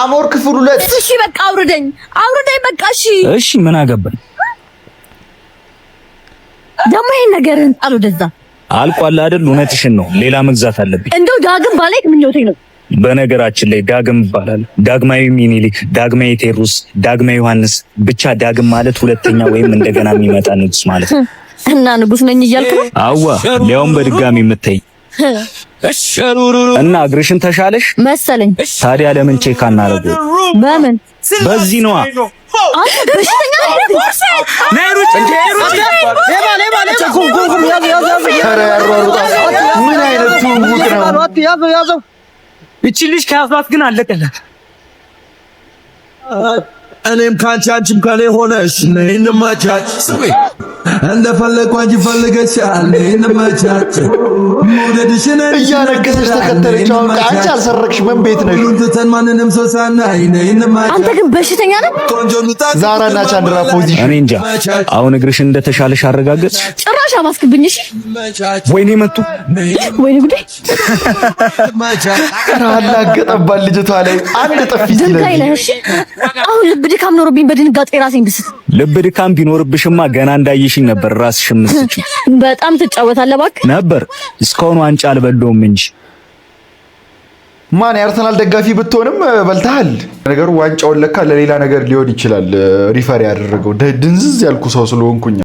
አሞር ክፍል 2 እሺ በቃ አውርደኝ በቃ እሺ ምን አገባኝ ደግሞ ይሄን ነገርን ጣል ወደዛ አልቋል አይደል እውነትሽን ነው ሌላ መግዛት አለብኝ እንደው ዳግም ባላይክ ምን ይወተኝ ነው በነገራችን ላይ ዳግም ይባላል ዳግማዊ ሚኒሊክ ዳግማዊ ቴዎድሮስ ዳግማዊ ዮሐንስ ብቻ ዳግም ማለት ሁለተኛ ወይም እንደገና የሚመጣ ንጉስ ማለት ነው እና ንጉስ ነኝ እያልክ ነው አዋ ሊያውም በድጋሚ የምታይ እና እግርሽን ተሻለሽ መሰለኝ ታዲያ ለምን ቼክ አናረገው በምን በዚህ ነዋ አንተ በሽተኛ ነህ ምን አይነቱ ሙቅ ነው ያዘው እቺ ልጅ ከያዟት ግን አለቀላት እኔም ካንቺ አንቺም ከኔ ሆነሽ ነይ እንመቻች እንደፈለኩ አንቺ ፈልገሻል ነይ እንመቻች ሞደድሽን እያነገሰች ተከተለች አሁን አንቺ አልሰረቅሽ ምን ቤት ነሽ ተን ማንንም ሰው ሳናይ ነይ እንመቻች አንተ ግን በሽተኛ ነህ ዛራና ቻንድራ ፖዚሽን እኔ እንጃ አሁን እግርሽን እንደተሻለሽ አረጋገጥ ጭራሽ አባስክብኝ እሺ ወይኔ መጡ ወይኔ ጉዴ አላገጠባል ልጅቷ ላይ አንድ ጥፊ ድንጋይ ነህ እሺ አሁን ልብ ድካም ኖርብኝ በድንጋጤ ራሴን ብስት ልብ ድካም ቢኖርብሽማ ገና እንዳይሽኝ ነበር ራስሽን መስጭ በጣም ትጫወታለህ እባክህ ነበር እስካሁን ዋንጫ አልበለውም እንጂ ማን የአርሰናል ደጋፊ ብትሆንም በልተሃል ነገሩ ዋንጫውን ለካ ለሌላ ነገር ሊሆን ይችላል ሪፈር ያደረገው ድንዝዝ ያልኩ ሰው ስለሆንኩኝ